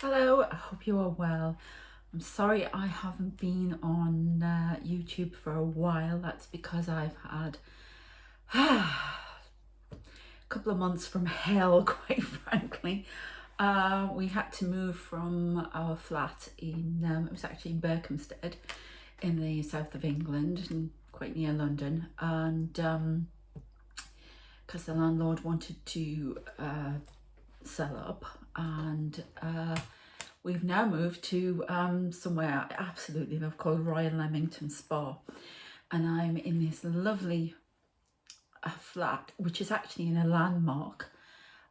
Hello, I hope you are well. I'm sorry I haven't been on YouTube for a while. That's because I've had a couple of months from hell, quite frankly. We had to move from our flat in, it was actually in Berkhamsted in the south of England and quite near London. And because the landlord wanted to sell up, and we've now moved to somewhere I absolutely love called Royal Leamington Spa, and I'm in this lovely flat which is actually in a landmark,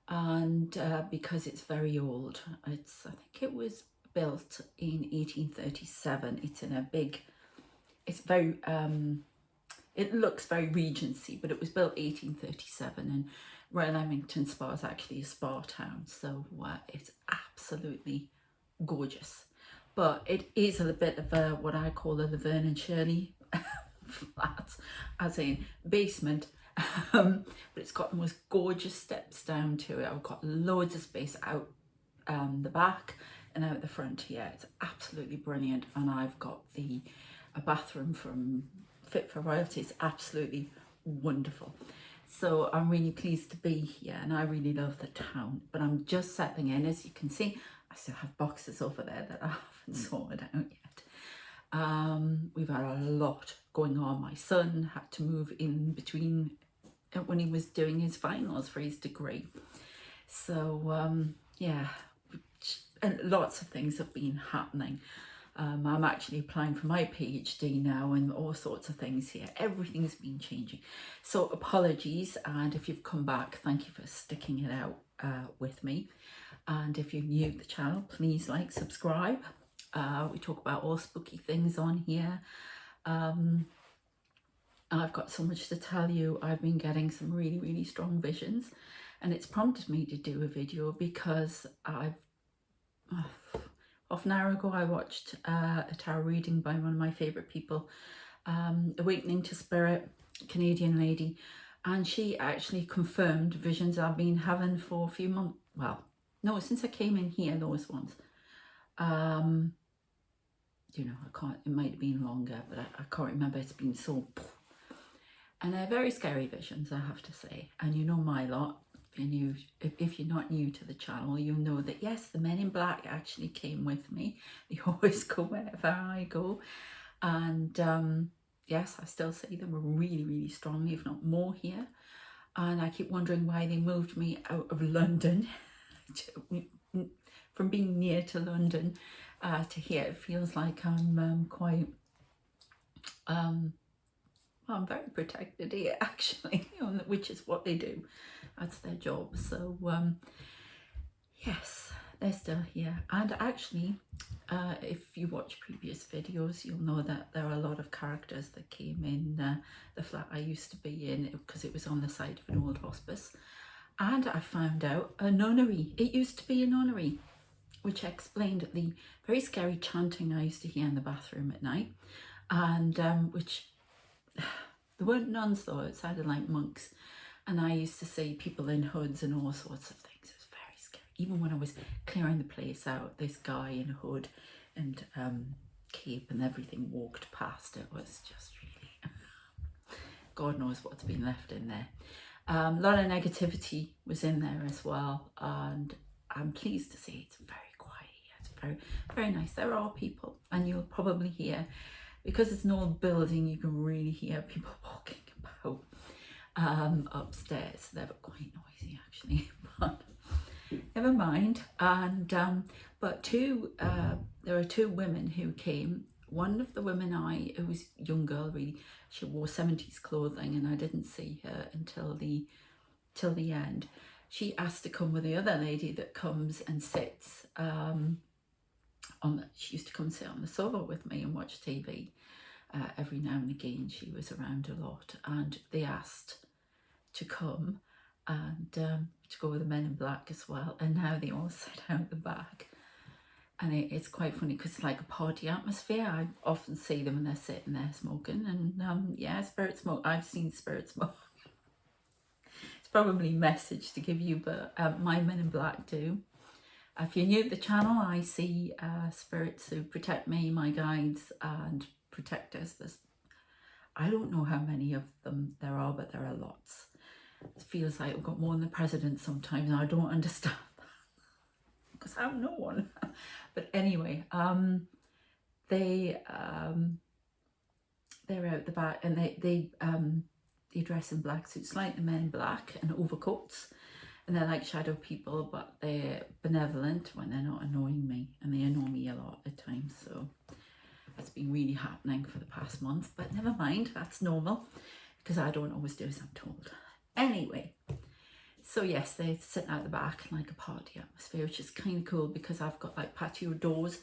and because it's very old, I think it was built in 1837. It's in a big, it's very it looks very Regency, but it was built 1837, and Royal Leamington Spa is actually a spa town, so it's absolutely gorgeous. But it is a bit of a what I call a Laverne and Shirley flat, as in basement. But it's got the most gorgeous steps down to it. I've got loads of space out the back and out the front here. It's absolutely brilliant, and I've got a bathroom from fit for royalty. It's absolutely wonderful. So I'm really pleased to be here, and I really love the town, but I'm just settling in. As you can see, I still have boxes over there that I haven't sorted out yet. We've had a lot going on. My son had to move in between when he was doing his finals for his degree. So yeah, and lots of things have been happening. I'm actually applying for my PhD now and all sorts of things here. Everything's been changing. So apologies, and if you've come back, thank you for sticking it out with me. And if you're new to the channel, please like, subscribe. We talk about all spooky things on here. I've got so much to tell you. I've been getting some really, really strong visions, and it's prompted me to do a video because half an hour ago I watched a tarot reading by one of my favourite people, Awakening to Spirit, Canadian lady, and she actually confirmed visions I've been having for a few months. Well, no, since I came in here, those ones. You know, I can't, it might have been longer, but I can't remember. It's been so, and they're very scary visions, I have to say. And you know my lot. If you're not new to the channel, you'll know that yes, the men in black actually came with me. They always go wherever I go, and yes, I still see them really, really strongly, if not more here. And I keep wondering why they moved me out of London from being near to London to here. It feels like I'm quite well, I'm very protected here, actually, which is what they do. That's their job. So yes, they're still here. And actually, if you watch previous videos, you'll know that there are a lot of characters that came in the flat I used to be in, because it was on the site of an old hospice. And I found out a nunnery. It used to be a nunnery, which explained the very scary chanting I used to hear in the bathroom at night. And which, they weren't nuns though, it sounded like monks. And I used to see people in hoods and all sorts of things. It was very scary. Even when I was clearing the place out, this guy in a hood and cape and everything walked past. It was just really, God knows what's been left in there. A lot of negativity was in there as well. And I'm pleased to say it's very quiet here. It's very, very nice. There are people, and you'll probably hear, because it's an old building, you can really hear people walking about upstairs. They're quite noisy actually, but never mind. And but there are two women who came. One of the women who was a young girl really, she wore 70s clothing, and I didn't see her until the end. She asked to come with the other lady that comes and sits she used to come sit on the sofa with me and watch TV every now and again. She was around a lot, and they asked to come and to go with the men in black as well. And now they all sit out the back, and it's quite funny because it's like a party atmosphere. I often see them and they're sitting there smoking, and yeah, spirit smoke. I've seen spirit smoke. It's probably a message to give you, but my men in black do. If you're new to the channel, I see spirits who protect me, my guides, and protectors. I don't know how many of them there are, but there are lots. It feels like we've got more than the president sometimes, and I don't understand because I have no one. But anyway, they're out the back, and they dress in black suits like the men in black and overcoats, and they're like shadow people, but they're benevolent when they're not annoying me, and they annoy me a lot at times. So that's been really happening for the past month, but never mind, that's normal because I don't always do as I'm told. Anyway, so yes, they sit out the back like a party atmosphere, which is kind of cool because I've got like patio doors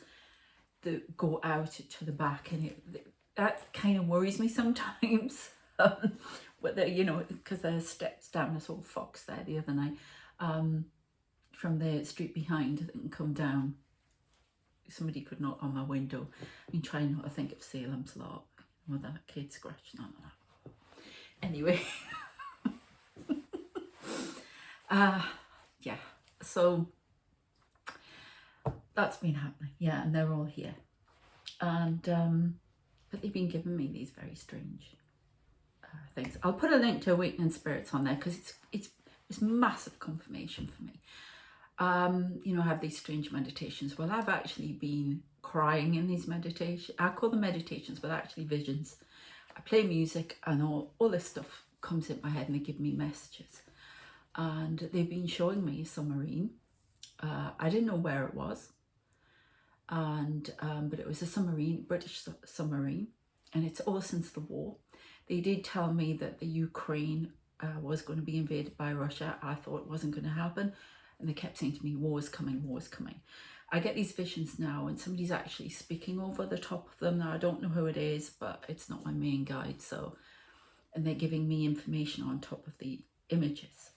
that go out to the back, and that kind of worries me sometimes. Whether, you know, because there's steps down this old fox there the other night from the street behind that can come down. Somebody could knock on my window. I've been trying not to think of Salem's Lot with that kid scratching on that. Anyway, yeah, so that's been happening. Yeah, and they're all here, and but they've been giving me these very strange things. I'll put a link to Awakening Spirits on there because it's massive confirmation for me. You know, I have these strange meditations. Well, I've actually been crying in these meditations. I call them meditations, but actually visions. I play music and all this stuff comes in my head and they give me messages. And they've been showing me a submarine. I didn't know where it was. And but it was a submarine, British submarine. And it's all since the war. They did tell me that the Ukraine was going to be invaded by Russia. I thought it wasn't going to happen. And they kept saying to me, war is coming, war is coming. I get these visions now and somebody's actually speaking over the top of them. Now, I don't know who it is, but it's not my main guide. So, and they're giving me information on top of the images.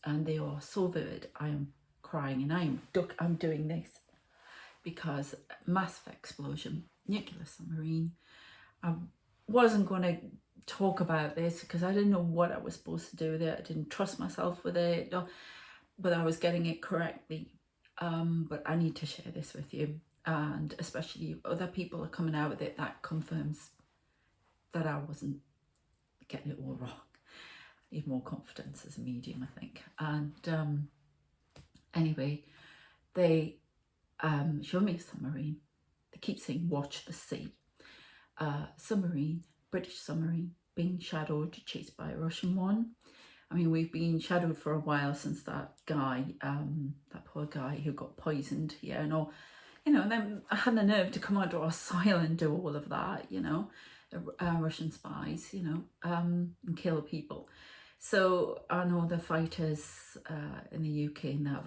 And they are so vivid. I am crying and I'm doing this because massive explosion, nuclear submarine. I wasn't going to talk about this because I didn't know what I was supposed to do with it. I didn't trust myself with it. But I was getting it correctly. But I need to share this with you, and especially if other people are coming out with it, that confirms that I wasn't getting it all wrong. I need more confidence as a medium, I think. And anyway, they show me a submarine. They keep saying, watch the sea. Submarine, British submarine, being shadowed, chased by a Russian one. I mean, we've been shadowed for a while since that guy, that poor guy who got poisoned here and all, you know, and then I had the nerve to come onto our soil and do all of that, you know, Russian spies, you know, and kill people. So I know the fighters in the UK and that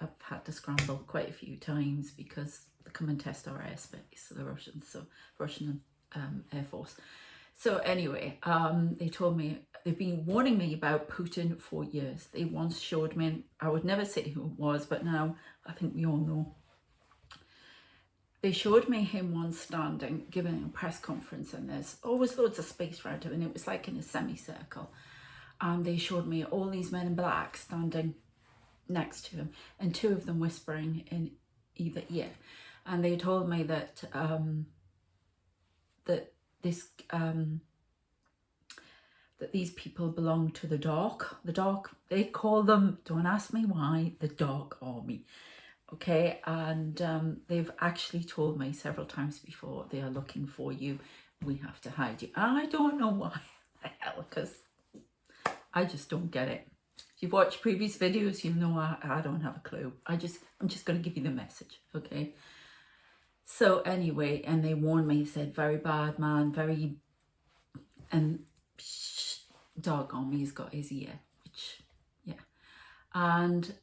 have had to scramble quite a few times because they come and test our airspace, the Russians, so Russian Air Force. So anyway, they told me, they've been warning me about Putin for years. They once showed me, I would never say who it was, but now I think we all know. They showed me him once standing, giving a press conference, and there's always loads of space around him, and it was like in a semicircle. And they showed me all these men in black standing next to him, and two of them whispering in either ear. And they told me that that these people belong to the dark, they call them, don't ask me why, the Dark Army. Okay, and they've actually told me several times before, they are looking for you, we have to hide you. I don't know why the hell, because I just don't get it. If you've watched previous videos, you know I don't have a clue. I'm just going to give you the message, okay? So anyway, and they warned me, said, very bad man, very, and Dark Army's got his ear, which, yeah. And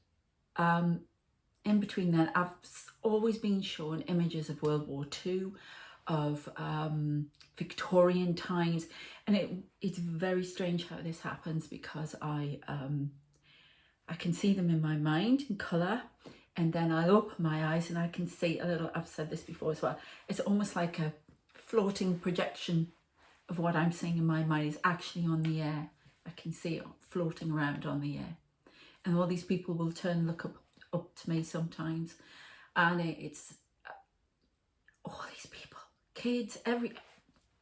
in between then, I've always been shown images of World War II, of Victorian times, and it's very strange how this happens because I can see them in my mind in colour, and then I open my eyes and I can see a little, I've said this before as well, it's almost like a floating projection of what I'm seeing in my mind is actually on the air. I can see it floating around on the air. And all these people will turn and look up to me sometimes. And it's all these people, kids,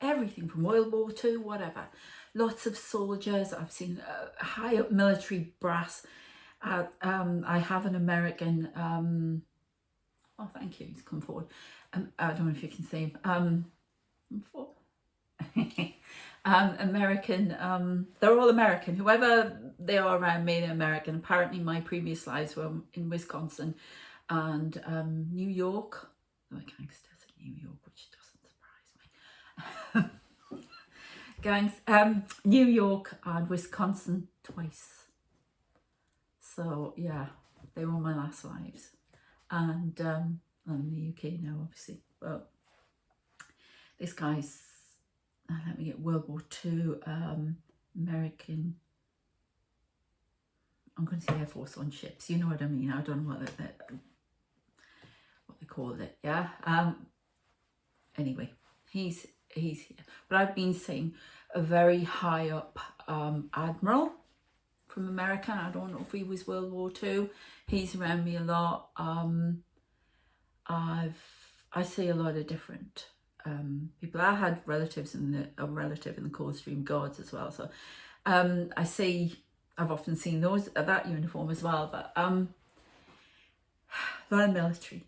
everything from World War II, whatever. Lots of soldiers. I've seen high up military brass. I have an American, oh, thank you, he's come forward. I don't know if you can see him. American, they're all American. Whoever they are around me, they're American. Apparently my previous lives were in Wisconsin and New York. Oh, gangsters in New York, which doesn't surprise me. New York and Wisconsin twice. So yeah, they were my last lives. And I'm in the UK now, obviously. But this guy's, let me get World War II, American, I'm going to say Air Force on ships. You know what I mean? I don't know what they call it. Yeah. Anyway, he's here. But I've been seeing a very high up admiral from America. I don't know if he was World War II. He's around me a lot. I see a lot of different people. I had relatives a relative in the Coldstream Guards as well. So I've often seen that uniform as well. But a lot of military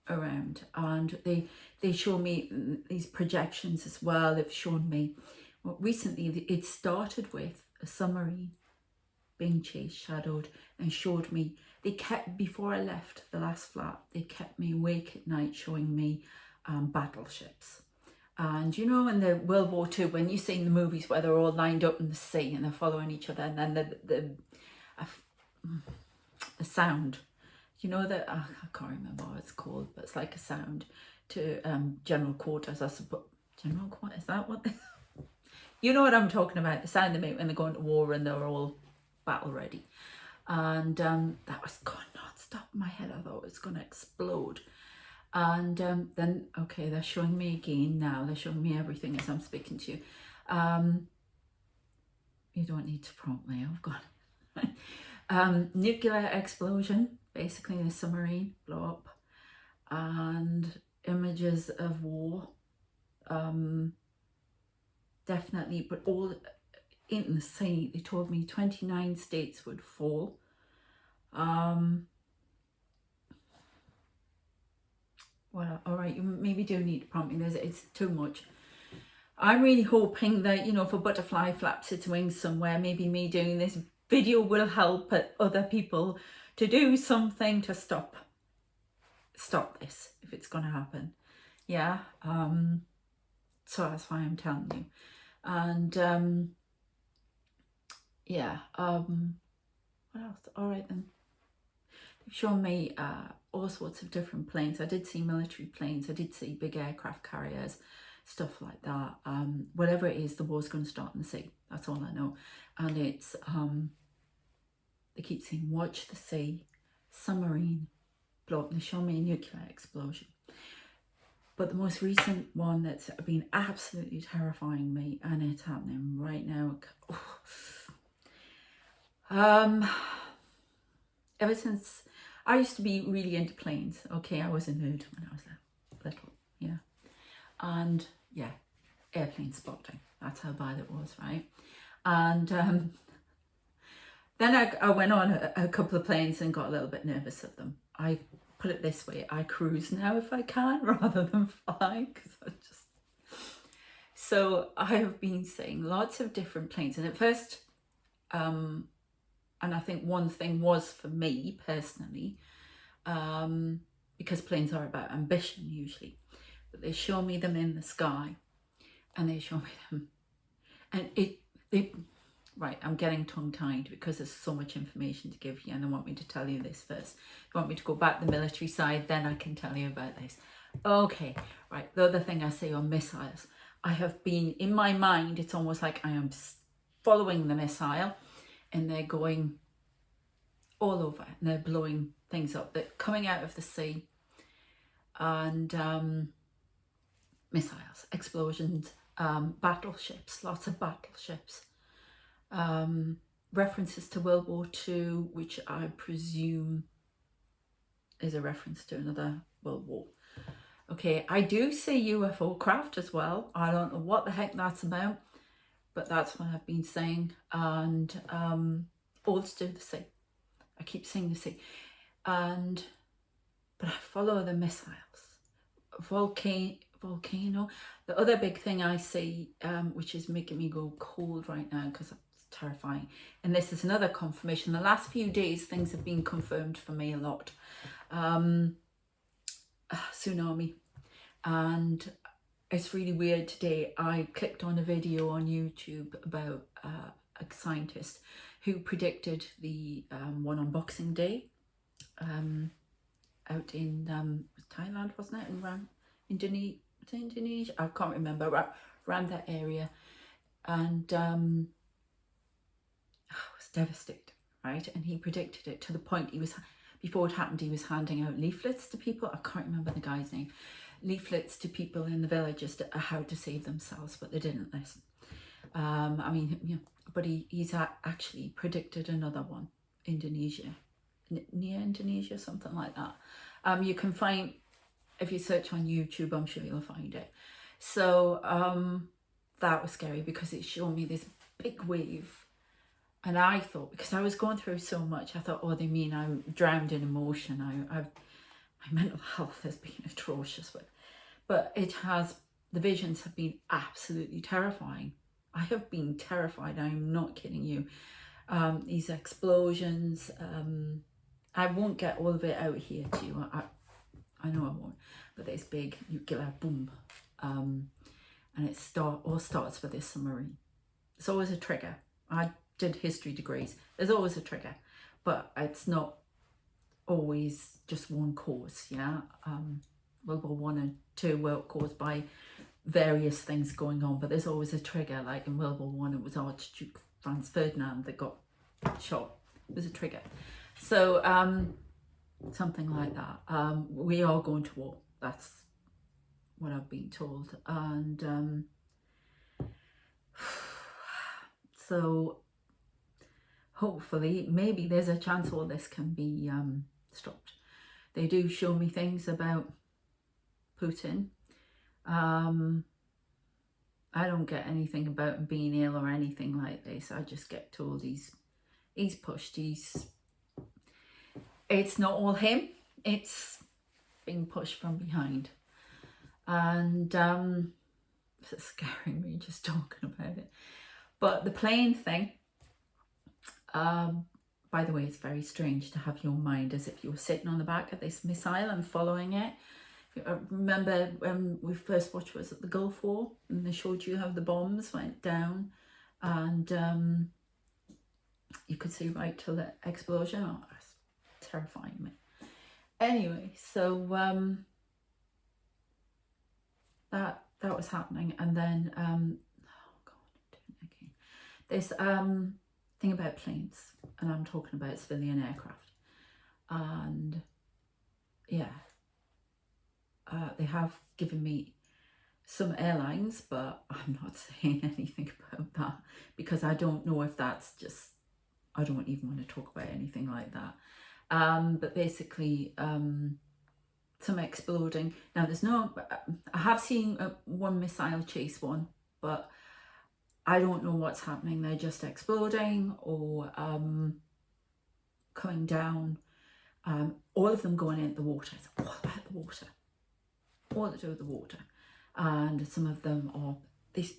around, and they show me these projections as well. They've shown me, well, recently it started with a submarine being chased, shadowed, and showed me, before I left the last flat, they kept me awake at night showing me battleships. And you know, in the World War II, when you've seen the movies where they're all lined up in the sea and they're following each other, and then the sound, you know, that I can't remember what it's called, but it's like a sound to general quarters, I suppose. General quarters, is that what you know what I'm talking about? The sound they make when they're going to war and they're all battle ready. And that was going non-stop in my head. I thought it was going to explode. And then, okay, they're showing me again now. They're showing me everything as I'm speaking to you. You don't need to prompt me, I've got nuclear explosion, basically in a submarine, blow up, and images of war. Definitely, but all in the sea. They told me 29 states would fall. Well, all right, you maybe do need to prompt me. It's too much. I'm really hoping that, you know, if a butterfly flaps its wings somewhere, maybe me doing this video will help other people to do something to stop this, if it's going to happen. Yeah. So that's why I'm telling you. And yeah. What else? All right then. They've shown me all sorts of different planes. I did see military planes. I did see big aircraft carriers, stuff like that. Whatever it is, the war's going to start in the sea. That's all I know. And it's they keep saying, watch the sea, submarine, blow up. They show me a nuclear explosion. But the most recent one that's been absolutely terrifying me, and it's happening right now. Ever since I used to be really into planes. Okay, I was a nerd when I was little, yeah. And yeah, airplane spotting. That's how bad it was, right? And then I went on a couple of planes and got a little bit nervous of them. I put it this way, I cruise now if I can rather than fly, because so I have been seeing lots of different planes. And at first, and I think one thing was for me personally, because planes are about ambition usually, but they show me them in the sky, and they show me them, and right, I'm getting tongue-tied because there's so much information to give you, and they want me to tell you this first. They want me to go back to the military side, then I can tell you about this. Okay, right, the other thing I say on missiles, I have been, in my mind, it's almost like I am following the missile, and they're going all over, and they're blowing things up. They're coming out of the sea, and missiles, explosions, battleships, lots of battleships. References to World War II, which I presume is a reference to another world war. Okay, I do see UFO craft as well. I don't know what the heck that's about, but that's what I've been saying. And all to do with the sea. I keep saying the sea. But I follow the missiles. Volcano. The other big thing I see, which is making me go cold right now because it's terrifying. And this is another confirmation. The last few days, things have been confirmed for me a lot. Tsunami. And it's really weird today. I clicked on a video on YouTube about a scientist who predicted the one on Boxing Day out in Thailand, wasn't it? And Indonesia? I can't remember, around that area. And I was devastated, right? And he predicted it to the point before it happened, he was handing out leaflets to people. I can't remember the guy's name. Leaflets to people in the village as to how to save themselves, but they didn't listen. I mean, but he's actually predicted another one, Indonesia, near Indonesia, something like that. You can find, if you search on YouTube, I'm sure you'll find it. So that was scary because it showed me this big wave. And I thought, because I was going through so much, I thought, oh, they mean I'm drowned in emotion. My mental health has been atrocious. But the visions have been absolutely terrifying. I have been terrified. I'm not kidding you. These explosions, I won't get all of it out here to you. I know I won't. But this big nuclear boom. And it all starts with this submarine. It's always a trigger. I did history degrees. There's always a trigger. But it's not always just one cause, yeah? World War One and Two were caused by various things going on, but there's always a trigger. Like in World War One, it was Archduke Franz Ferdinand that got shot. It was a trigger. So something like that. We are going to war. That's what I've been told. And so hopefully, maybe there's a chance all this can be stopped. They do show me things about Putin. I don't get anything about him being ill or anything like this. I just get told he's pushed. It's not all him. It's being pushed from behind. And it's scaring me just talking about it. But the plane thing, by the way, it's very strange to have your mind as if you were sitting on the back of this missile and following it. I remember when we first watched, was it the Gulf War, and they showed you how the bombs went down, and you could see right till the explosion. Oh, that's terrifying me. Anyway, so that was happening, and then oh god, I'm doing it again. This thing about planes, and I'm talking about civilian aircraft, and yeah. They have given me some airlines, but I'm not saying anything about that because I don't know if that's just, I don't even want to talk about anything like that. But basically, some exploding. Now I have seen one missile chase one, but I don't know what's happening. They're just exploding or coming down. All of them going into the water. It's all about the water. All to do with the water. And some of them are it's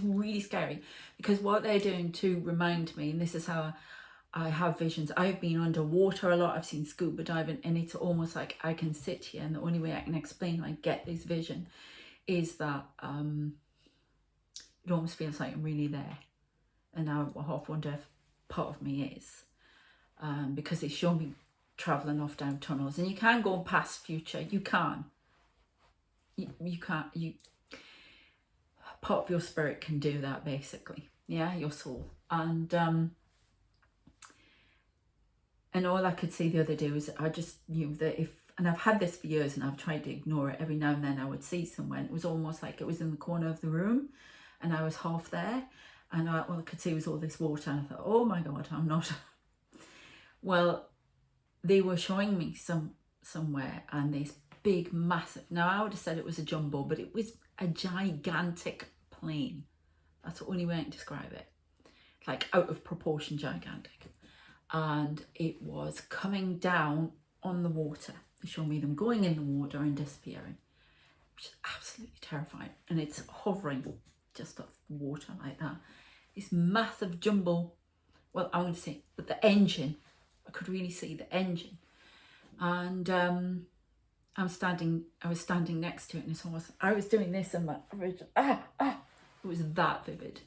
really scary because what they're doing to remind me, and this is how I have visions. I've been underwater a lot. I've seen scuba diving, and it's almost like I can sit here, and the only way I can explain I get this vision is that it almost feels like I'm really there. And I half wonder if part of me is, because it's shown me traveling off down tunnels, and you can go past future. You can. You can't. Part of your spirit can do that, basically. Yeah, your soul. And all I could see the other day was I just knew that and I've had this for years, and I've tried to ignore it. Every now and then I would see someone. It was almost like it was in the corner of the room, and I was half there, and all I could see was all this water. And I thought, oh my God, I'm not. Well, they were showing me somewhere, and this big, massive, now I would have said it was a jumbo, but it was a gigantic plane. That's the only way I can describe it. Like out of proportion gigantic. And it was coming down on the water. They showed me them going in the water and disappearing, which is absolutely terrifying. And it's hovering just off the water like that. This massive jumbo, well, I'm going to say, but the engine, I could really see the engine. And I was standing next to it, and it's almost, I was doing this and my original, it was that vivid.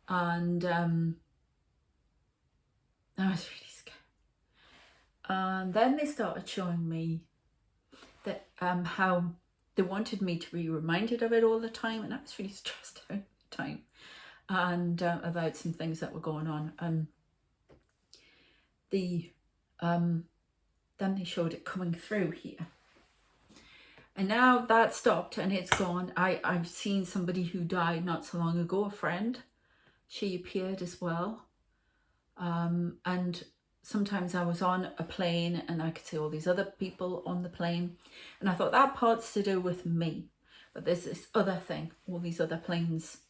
And I was really scared. And then they started showing me that how they wanted me to be reminded of it all the time, and I was really stressed out at the time, and about some things that were going on. And then they showed it coming through here, and now that stopped and it's gone. I've seen somebody who died not so long ago, a friend. She appeared as well. And sometimes I was on a plane and I could see all these other people on the plane, and I thought that part's to do with me, but there's this other thing, all these other planes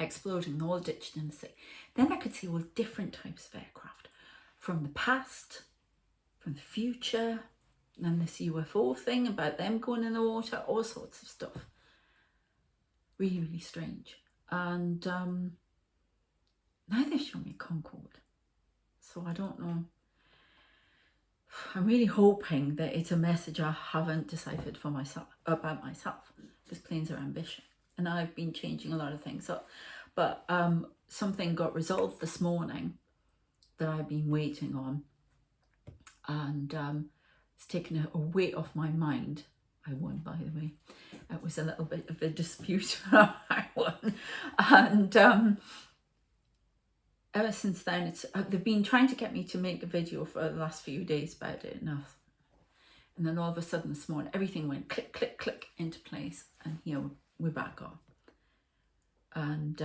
exploding, all ditched in the sea. Then I could see all different types of aircraft, from the past, from the future, and this UFO thing about them going in the water, all sorts of stuff. Really, really strange. And now they're showing me Concorde. So I don't know. I'm really hoping that it's a message I haven't deciphered for myself, about myself, because planes are ambition. And I've been changing a lot of things up. But something got resolved this morning that I've been waiting on. And it's taken a weight off my mind. I won, by the way. It was a little bit of a dispute, but I won. And ever since then, they've been trying to get me to make a video for the last few days about it. And then all of a sudden this morning, everything went click, click, click into place. And here we're back on. And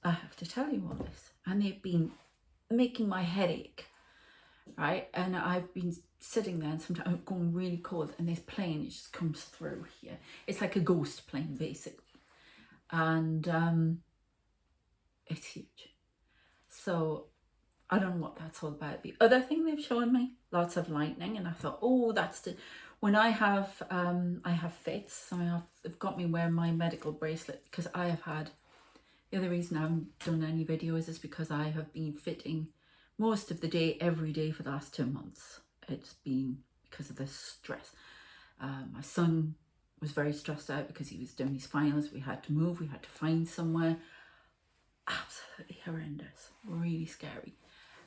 I have to tell you all this. And they've been making my head ache, right? And I've been sitting there and sometimes I'm going really cold, and this plane, it just comes through here. It's like a ghost plane, basically. And it's huge. So I don't know what that's all about. The other thing they've shown me, lots of lightning, and I thought, oh, that's when I have fits. They've got me wearing my medical bracelet because I have had. The other reason I haven't done any videos is because I have been fitting most of the day, every day for the last 2 months. It's been because of the stress. My son was very stressed out because he was doing his finals. We had to move, we had to find somewhere. Absolutely horrendous, really scary,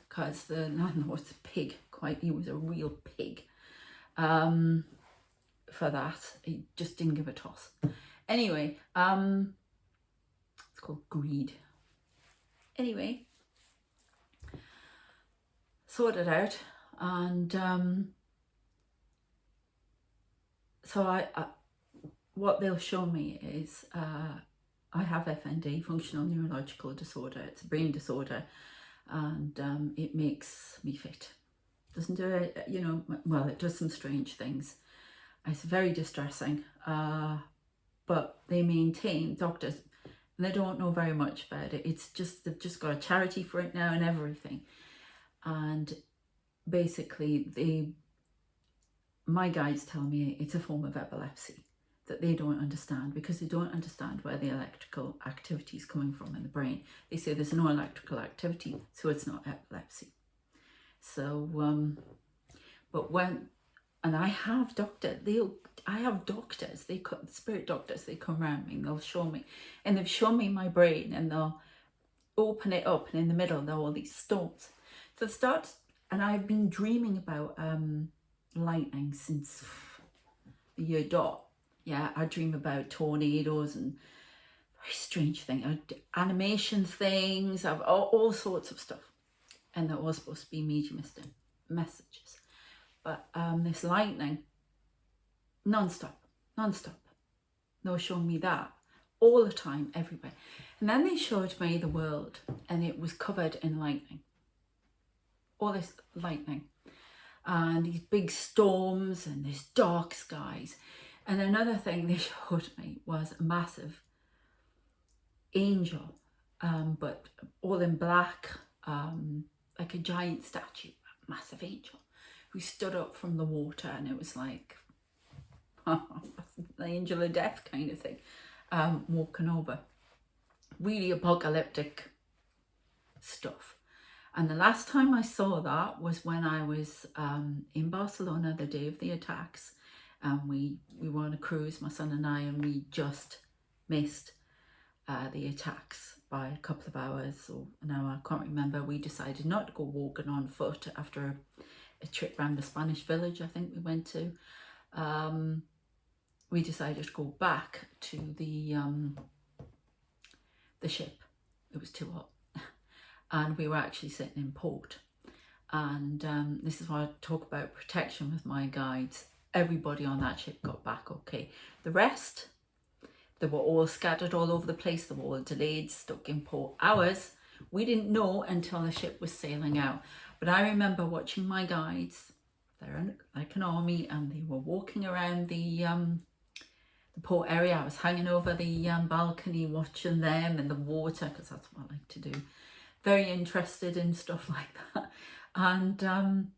because the landlord's a pig, he was a real pig. For that, he just didn't give a toss. Anyway, it's called greed. Anyway, sorted out, and so I what they'll show me is I have FND, functional neurological disorder. It's a brain disorder, and it makes me fit. Doesn't do it, well, it does some strange things. It's very distressing, but they maintain, doctors, and they don't know very much about it. It's just, they've just got a charity for it now and everything. And basically, my guides tell me it's a form of epilepsy that they don't understand, because they don't understand where the electrical activity is coming from in the brain. They say there's no electrical activity, so it's not epilepsy. So, and I have doctors, spirit doctors, they come around me and they'll show me, and they've shown me my brain, and they'll open it up, and in the middle there are all these stones. So it starts, and I've been dreaming about lightning since the year dot. Yeah, I dream about tornadoes and very strange things, animation things, I've all sorts of stuff. And they're all supposed to be mediumistic messages. But this lightning, non-stop. They were showing me that all the time, everywhere. And then they showed me the world, and it was covered in lightning. All this lightning. and these big storms and these dark skies. And another thing they showed me was a massive angel, but all in black, like a giant statue, a massive angel, who stood up from the water, and it was like the angel of death kind of thing, walking over. Really apocalyptic stuff. And the last time I saw that was when I was in Barcelona the day of the attacks. We were on a cruise, my son and I, and we just missed the attacks by a couple of hours or an hour, I can't remember. We decided not to go walking on foot after a trip around the Spanish village I think we went to. We decided to go back to the ship. It was too hot. And we were actually sitting in port. And this is why I talk about protection with my guides. Everybody on that ship got back okay. The rest, they were all scattered all over the place. They were all delayed, stuck in port. Ours, we didn't know until the ship was sailing out. But I remember watching my guides. They're like an army, and they were walking around the port area. I was hanging over the balcony watching them in the water, because that's what I like to do. Very interested in stuff like that. And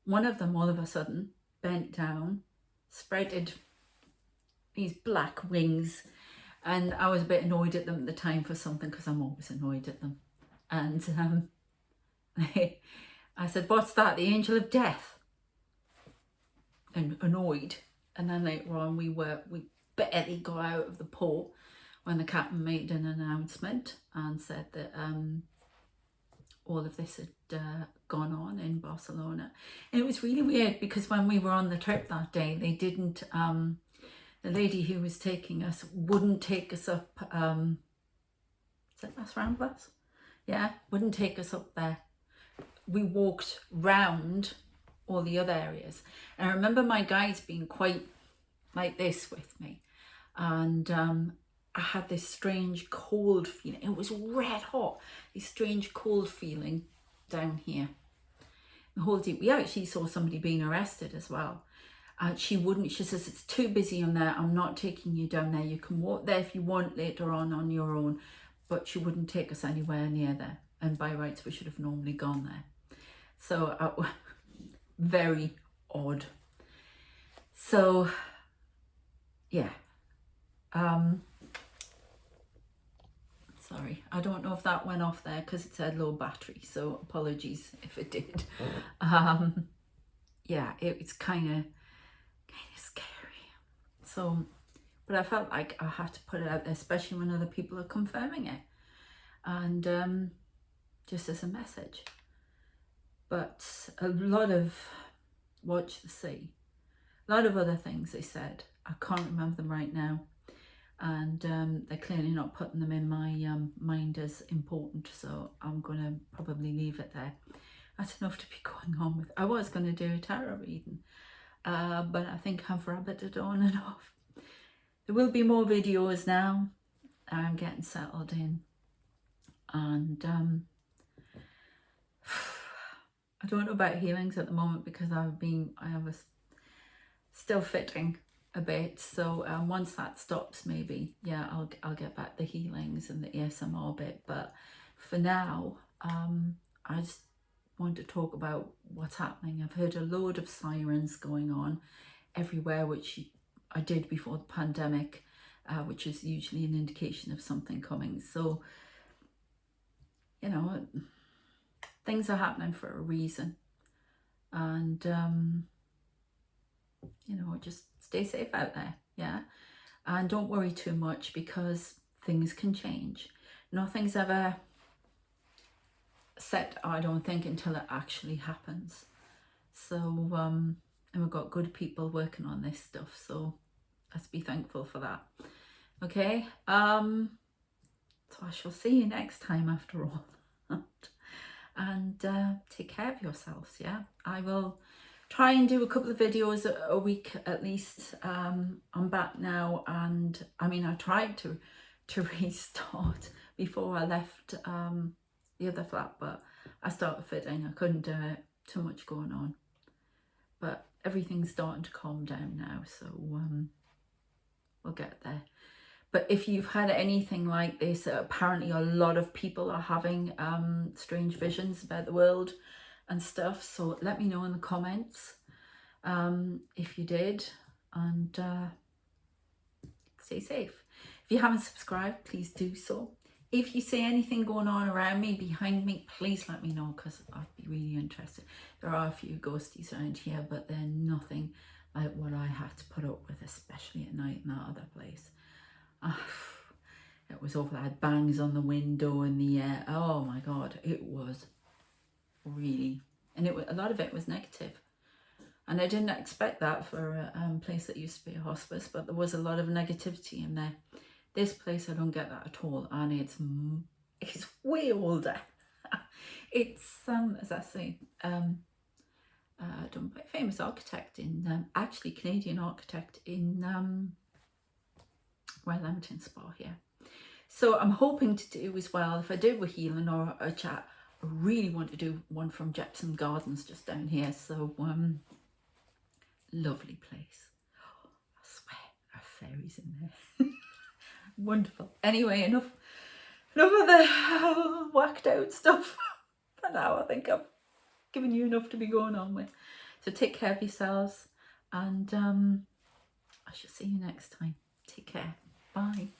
one of them all of a sudden bent down, spreaded these black wings, and I was a bit annoyed at them at the time for something, because I'm always annoyed at them. And I said, "What's that? The angel of death?" And annoyed. And then later on we barely got out of the port when the captain made an announcement and said that all of this had gone on in Barcelona. And it was really weird, because when we were on the trip that day, they didn't, the lady who was taking us wouldn't take us up, is it Las Ramblas? Yeah, wouldn't take us up there. We walked round all the other areas. And I remember my guides being quite like this with me. And I had this strange cold feeling. It was red hot. This strange cold feeling down here. The whole day. We actually saw somebody being arrested as well. She says, "It's too busy on there. I'm not taking you down there. You can walk there if you want later on your own." But she wouldn't take us anywhere near there. And by rights, we should have normally gone there. So very odd. So yeah. Sorry, I don't know if that went off there because it said low battery, so apologies if it did. Yeah, it's kind of scary. So, but I felt like I had to put it out there, especially when other people are confirming it, and just as a message. But a lot of watch the sea, a lot of other things they said. I can't remember them right now. And they're clearly not putting them in my mind as important, so I'm going to probably leave it there. That's enough to be going on with. I was going to do a tarot reading, but I think I've rabbited on enough. There will be more videos now. I'm getting settled in, and I don't know about healings at the moment, because I was still fitting a bit, so once that stops, maybe I'll get back the healings and the ASMR bit. But for now, I just want to talk about what's happening. I've heard a load of sirens going on everywhere, which I did before the pandemic, which is usually an indication of something coming. So, you know, things are happening for a reason, and you know, just stay safe out there, yeah? And don't worry too much, because things can change. Nothing's ever set, I don't think, until it actually happens. So, and we've got good people working on this stuff, so let's be thankful for that. Okay, so I shall see you next time after all. And take care of yourselves, yeah? I will try and do a couple of videos a week at least. I'm back now, and I mean, I tried to restart before I left the other flat, but I started fitting. I couldn't do it, too much going on. but everything's starting to calm down now, so we'll get there. But if you've had anything like this, apparently a lot of people are having strange visions about the world and stuff, so let me know in the comments if you did, and stay safe. If you haven't subscribed, please do so. If you see anything going on around me, behind me, please let me know, because I'd be really interested. There are a few ghosties around here, but they're nothing like what I had to put up with, especially at night in that other place. It was awful. I had bangs on the window in the air. Oh my God, it was really, and a lot of it was negative. And I didn't expect that for a place that used to be a hospice, but there was a lot of negativity in there. This place, I don't get that at all, and it's way older. It's as I say, done by a famous architect in actually Canadian architect in Royal Leamington Spa here. So I'm hoping to do as well, if I do a healing or a chat, I really want to do one from Jepson Gardens just down here. So lovely place. Oh, I swear there are fairies in there. Wonderful. Anyway, enough of the whacked out stuff for now. I think I've given you enough to be going on with. So take care of yourselves, and I shall see you next time. Take care. Bye.